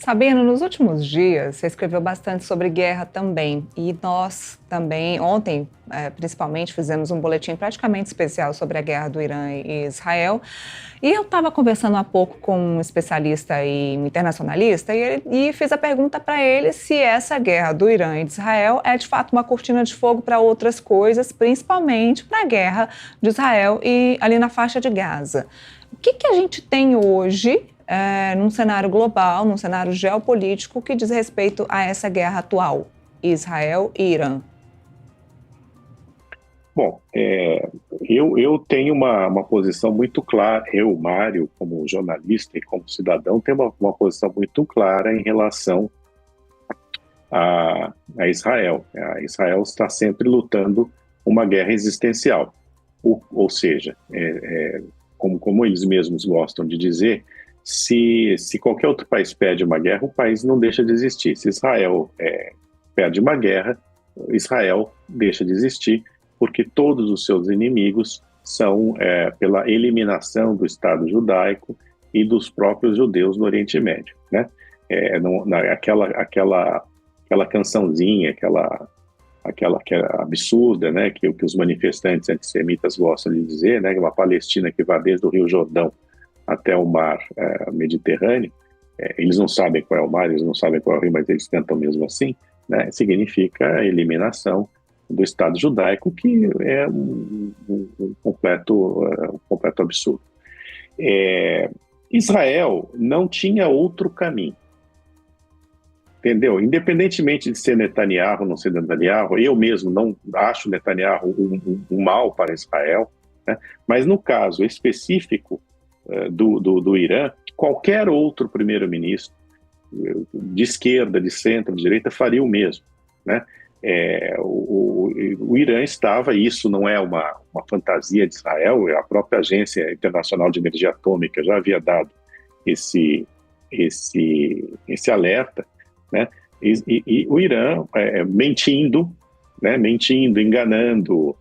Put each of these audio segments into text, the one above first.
Sabino, nos últimos dias, você escreveu bastante sobre guerra também. E nós também, ontem, principalmente, fizemos um boletim praticamente especial sobre a guerra do Irã e Israel. E eu estava conversando há pouco com um especialista e um internacionalista e fiz a pergunta para ele se essa guerra do Irã e de Israel é, de fato, uma cortina de fogo para outras coisas, principalmente para a guerra de Israel e ali na faixa de Gaza. O que a gente tem hoje num cenário global, num cenário geopolítico que diz respeito a essa guerra atual, Israel e Irã? Bom, eu tenho uma posição muito clara, eu, Mário, como jornalista e como cidadão, tenho uma posição muito clara em relação a Israel. A Israel está sempre lutando uma guerra existencial, ou seja, como eles mesmos gostam de dizer, se qualquer outro país perde uma guerra, o país não deixa de existir. Se Israel perde uma guerra, Israel deixa de existir, porque todos os seus inimigos são pela eliminação do Estado judaico e dos próprios judeus no Oriente Médio, né? Aquela cançãozinha, aquela que é absurda, né, que os manifestantes antissemitas gostam de dizer, né, uma Palestina que vai desde o Rio Jordão até o mar Mediterrâneo, eles não sabem qual é o mar, eles não sabem qual é o rio, mas eles cantam mesmo assim, né, significa a eliminação do Estado judaico, que é um completo absurdo. Israel não tinha outro caminho, entendeu? Independentemente de ser Netanyahu ou não ser Netanyahu, eu mesmo não acho Netanyahu um mal para Israel, né? Mas no caso específico do Irã, qualquer outro primeiro-ministro de esquerda, de centro, de direita faria o mesmo, né? O Irã estava, e isso não é uma fantasia de Israel, a própria Agência Internacional de Energia Atômica já havia dado esse alerta, né? E o Irã mentindo, né? Mentindo, enganando,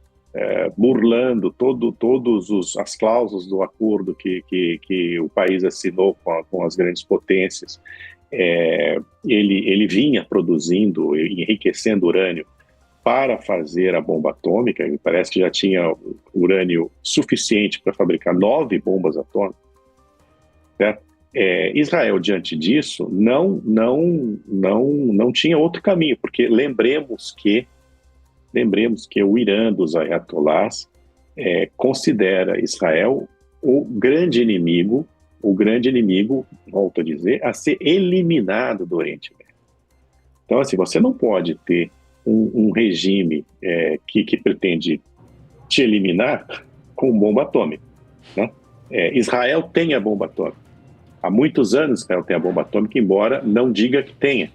burlando todos as cláusulas do acordo que o país assinou com as grandes potências. Ele vinha produzindo e enriquecendo urânio para fazer a bomba atômica, e parece que já tinha urânio suficiente para fabricar 9 bombas atômicas, certo? Israel, diante disso, não tinha outro caminho, porque lembremos que o Irã dos ayatollahs considera Israel o grande inimigo, volto a dizer, a ser eliminado do Oriente Médio. Então, assim, você não pode ter um regime que pretende te eliminar com bomba atômica, né? Israel tem a bomba atômica. Há muitos anos Israel tem a bomba atômica, embora não diga que tenha,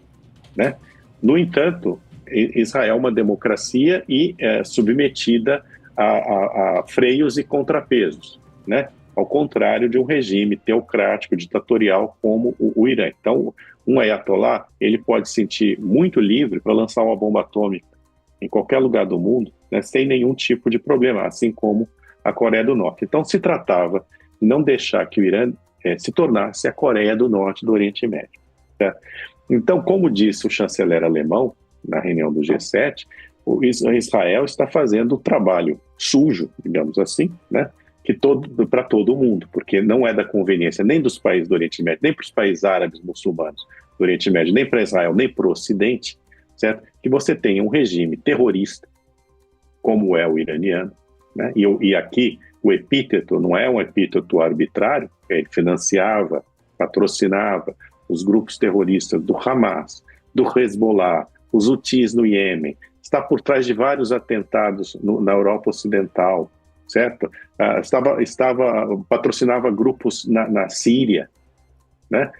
né? No entanto, Israel é uma democracia e submetida a freios e contrapesos, né? Ao contrário de um regime teocrático, ditatorial como o Irã. Então, um ayatollah, ele pode se sentir muito livre para lançar uma bomba atômica em qualquer lugar do mundo, né, sem nenhum tipo de problema, assim como a Coreia do Norte. Então, se tratava de não deixar que o Irã se tornasse a Coreia do Norte do Oriente Médio, certo? Então, como disse o chanceler alemão na reunião do G7, Israel está fazendo o trabalho sujo, digamos assim, né, para todo mundo, porque não é da conveniência nem dos países do Oriente Médio, nem para os países árabes muçulmanos do Oriente Médio, nem para Israel, nem para o Ocidente, certo? Que você tenha um regime terrorista, como é o iraniano, né? E aqui o epíteto não é um epíteto arbitrário, ele financiava, patrocinava os grupos terroristas do Hamas, do Hezbollah, os Houthis no Iêmen, está por trás de vários atentados na Europa Ocidental, certo? Patrocinava grupos na Síria, né?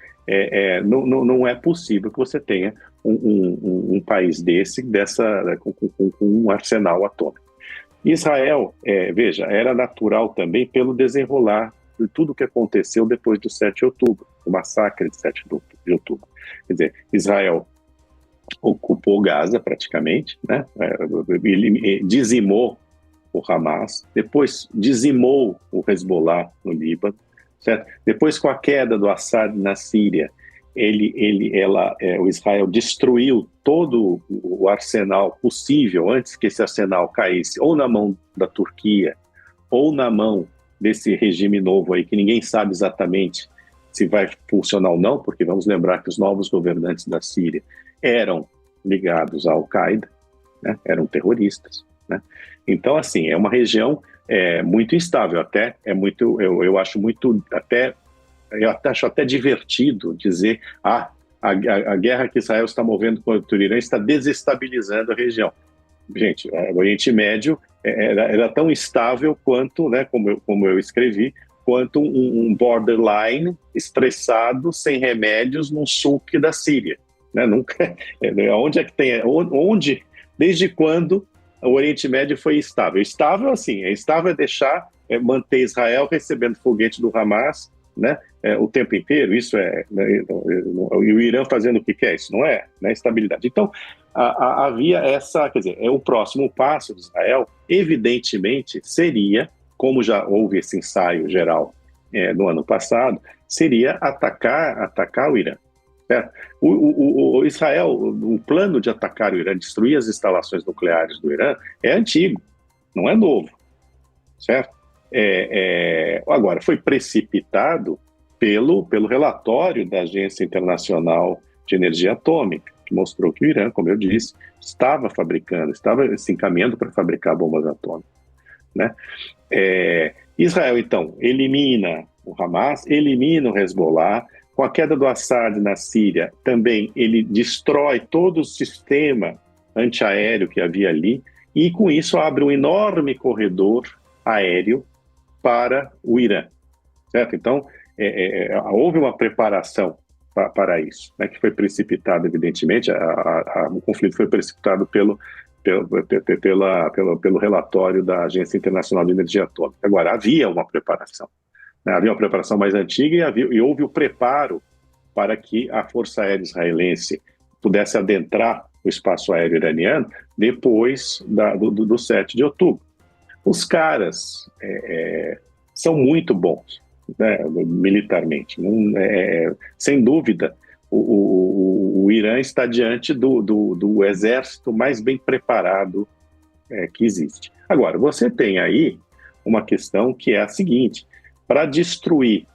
Não é possível que você tenha um país com um arsenal atômico. Israel, veja, era natural também pelo desenrolar de tudo o que aconteceu depois do 7 de outubro, o massacre de 7 de outubro. Quer dizer, Israel ocupou Gaza praticamente, né? Ele dizimou o Hamas, depois dizimou o Hezbollah no Líbano, certo? Depois, com a queda do Assad na Síria, o Israel destruiu todo o arsenal possível antes que esse arsenal caísse ou na mão da Turquia ou na mão desse regime novo aí, que ninguém sabe exatamente se vai funcionar ou não, porque vamos lembrar que os novos governantes da Síria eram ligados à Al-Qaeda, né? Eram terroristas, né? Então, assim, é uma região muito instável, até eu acho até divertido dizer a guerra que Israel está movendo contra o Irã está desestabilizando a região. Gente, o Oriente Médio era tão instável quanto, né, como eu escrevi, quanto um borderline estressado, sem remédios, num sulk da Síria. Né? Nunca, onde é que tem... Desde quando o Oriente Médio foi estável? Estável, assim, estável é deixar, manter Israel recebendo foguete do Hamas, né, o tempo inteiro. Isso e o Irã fazendo o que quer, isso não é, né, estabilidade. Então, havia essa, quer dizer, o próximo passo de Israel, evidentemente, seria, como já houve esse ensaio geral no ano passado, seria atacar o Irã. Certo? O Israel, o plano de atacar o Irã, destruir as instalações nucleares do Irã, é antigo, não é novo, certo? Agora, foi precipitado pelo relatório da Agência Internacional de Energia Atômica, que mostrou que o Irã, como eu disse, estava se encaminhando para fabricar bombas atômicas, né? Israel, então, elimina o Hamas, elimina o Hezbollah. Com a queda do Assad na Síria, também ele destrói todo o sistema antiaéreo que havia ali, e com isso abre um enorme corredor aéreo para o Irã, certo? Então, houve uma preparação para isso, né, que foi precipitado, evidentemente. O conflito foi precipitado pelo relatório da Agência Internacional de Energia Atômica. Agora, havia uma preparação. Havia uma preparação mais antiga e houve o preparo para que a Força Aérea Israelense pudesse adentrar o espaço aéreo iraniano depois do 7 de outubro. Os caras são muito bons, né, militarmente. Sem dúvida, o Irã está diante do exército mais bem preparado que existe. Agora, você tem aí uma questão que é a seguinte: para destruir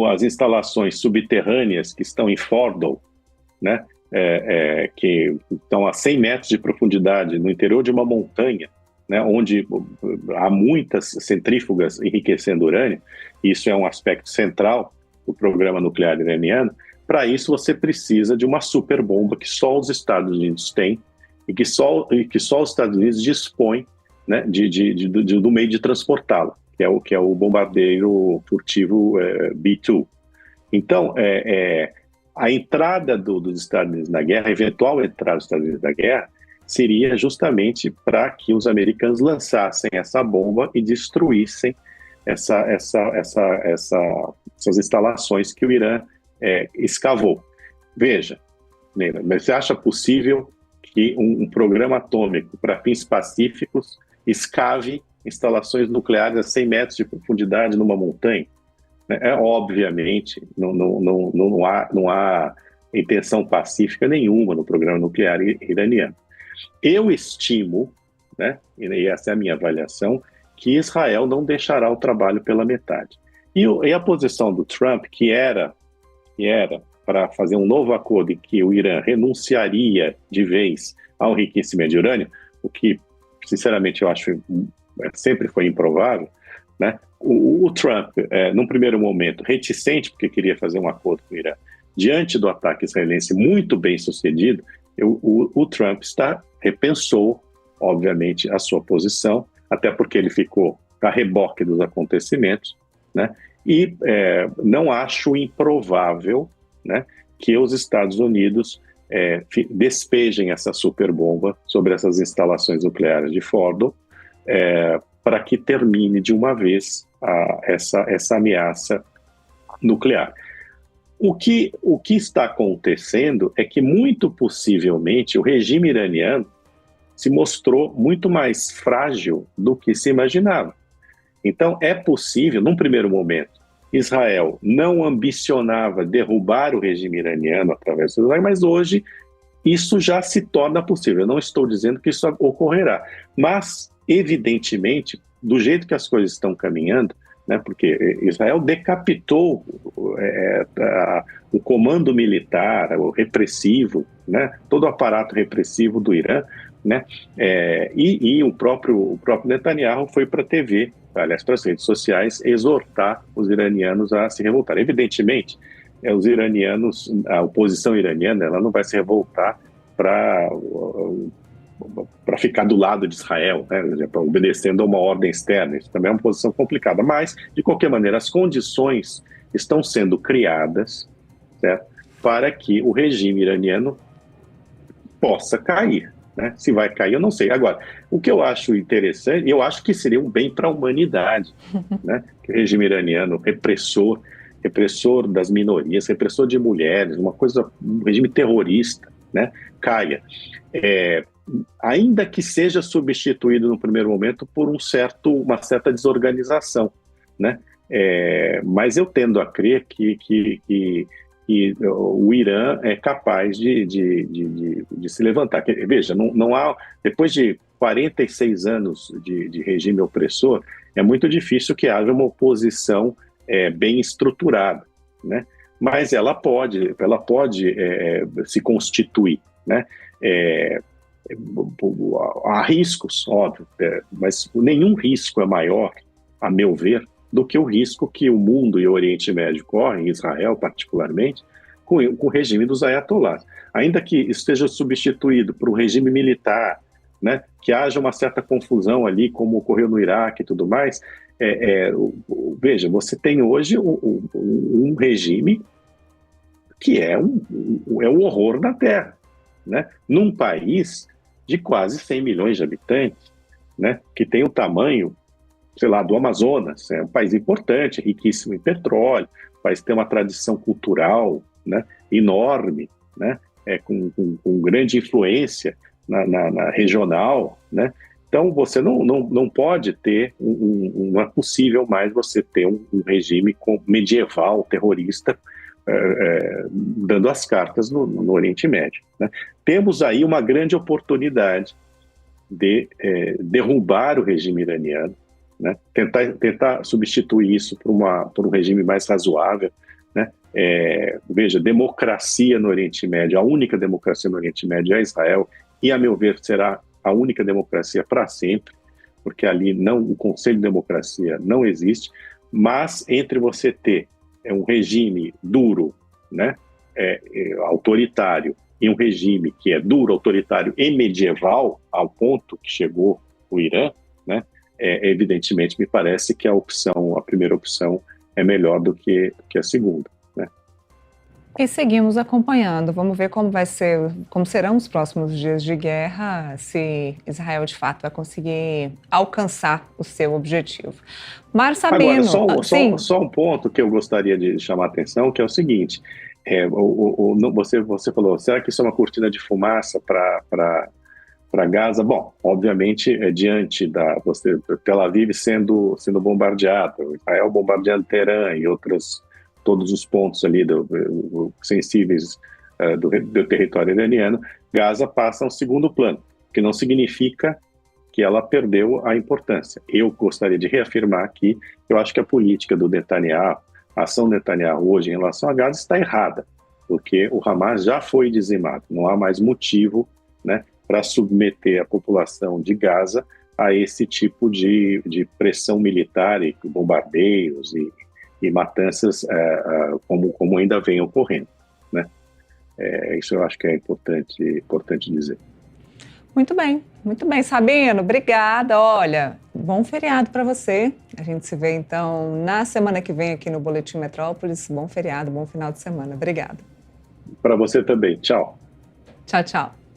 as instalações subterrâneas que estão em Fordow, né, que estão a 100 metros de profundidade no interior de uma montanha, né, onde há muitas centrífugas enriquecendo urânio, isso é um aspecto central do programa nuclear iraniano. Para isso você precisa de uma superbomba que só os Estados Unidos têm e que só os Estados Unidos dispõem, né, do meio de transportá-la, que é o bombardeiro furtivo B-2. Então, a entrada dos Estados Unidos na guerra, a eventual entrada dos Estados Unidos na guerra, seria justamente para que os americanos lançassem essa bomba e destruíssem essas instalações que o Irã escavou. Veja, Neila, mas você acha possível que um programa atômico para fins pacíficos escave instalações nucleares a 100 metros de profundidade numa montanha? Obviamente, não há intenção pacífica nenhuma no programa nuclear iraniano. Eu estimo, né, e essa é a minha avaliação, que Israel não deixará o trabalho pela metade. E a posição do Trump, que era para fazer um novo acordo em que o Irã renunciaria de vez ao enriquecimento de urânio, o que, sinceramente, eu acho sempre foi improvável, né? O Trump, num primeiro momento, reticente, porque queria fazer um acordo com o Irã, diante do ataque israelense muito bem sucedido, o Trump repensou, obviamente, a sua posição, até porque ele ficou a reboque dos acontecimentos, né? E não acho improvável, né, que os Estados Unidos despejem essa superbomba sobre essas instalações nucleares de Fordow, para que termine de uma vez essa ameaça nuclear. O que está acontecendo é que, muito possivelmente, o regime iraniano se mostrou muito mais frágil do que se imaginava. Então, é possível, num primeiro momento, Israel não ambicionava derrubar o regime iraniano através do Israel, mas hoje isso já se torna possível. Eu não estou dizendo que isso ocorrerá, mas, evidentemente, do jeito que as coisas estão caminhando, né, porque Israel decapitou o comando militar, o repressivo, né, todo o aparato repressivo do Irã, né, e o próprio Netanyahu foi para a TV, aliás, para as redes sociais, exortar os iranianos a se revoltar. Evidentemente, os iranianos, a oposição iraniana, ela não vai se revoltar para ficar do lado de Israel, né, obedecendo a uma ordem externa. Isso também é uma posição complicada, mas, de qualquer maneira, as condições estão sendo criadas, certo, para que o regime iraniano possa cair. Né? Se vai cair, eu não sei. Agora, o que eu acho interessante, eu acho que seria um bem para a humanidade, né? Que o regime iraniano, repressor das minorias, repressor de mulheres, um regime terrorista, né? Caia. Ainda que seja substituído no primeiro momento por uma certa desorganização, né? Mas eu tendo a crer que o Irã é capaz de se levantar. Veja, não há, depois de 46 anos de regime opressor, é muito difícil que haja uma oposição bem estruturada, né? Mas ela pode se constituir, né? Há riscos, óbvio, mas nenhum risco é maior, a meu ver, do que o risco que o mundo e o Oriente Médio correm, Israel particularmente, com o regime dos ayatollahs. Ainda que esteja substituído por um regime militar, né, que haja uma certa confusão ali, como ocorreu no Iraque e tudo mais, veja, você tem hoje um regime que é o horror da Terra, né, num país de quase 100 milhões de habitantes, né, que tem o tamanho, sei lá, do Amazonas. É um país importante, riquíssimo em petróleo, o país tem uma tradição cultural, né, enorme, né, com grande influência na regional, né. Então você não pode ter, não é possível mais você ter um regime medieval, terrorista, dando as cartas no Oriente Médio, né. Temos aí uma grande oportunidade de derrubar o regime iraniano, né? Tentar substituir isso por um regime mais razoável, né? Veja, democracia no Oriente Médio, a única democracia no Oriente Médio é Israel, e, a meu ver, será a única democracia para sempre, porque ali o Conselho de Democracia não existe, mas entre você ter um regime duro, né, autoritário, e um regime que é duro, autoritário e medieval, ao ponto que chegou o Irã, né, evidentemente me parece que a primeira opção é melhor do que a segunda, né? E seguimos acompanhando. Vamos ver como serão os próximos dias de guerra, se Israel de fato vai conseguir alcançar o seu objetivo. Mário Sabino. Agora, só um ponto que eu gostaria de chamar a atenção, que é o seguinte: você falou, será que isso é uma cortina de fumaça para Gaza? Bom, obviamente, diante Tel Aviv sendo bombardeado, Israel bombardeando Teherã e todos os pontos ali sensíveis do território iraniano, Gaza passa a um segundo plano, que não significa que ela perdeu a importância. Eu gostaria de reafirmar aqui, eu acho que a política do Netanyahu, a ação do Netanyahu hoje em relação a Gaza está errada, porque o Hamas já foi dizimado, não há mais motivo, né, para submeter a população de Gaza a esse tipo de pressão militar e bombardeios e matanças como ainda vem ocorrendo, né? Isso eu acho que é importante dizer. Muito bem, Sabino, obrigada. Olha, bom feriado para você. A gente se vê então na semana que vem aqui no Boletim Metrópolis. Bom feriado, bom final de semana. Obrigada. Para você também. Tchau. Tchau, tchau.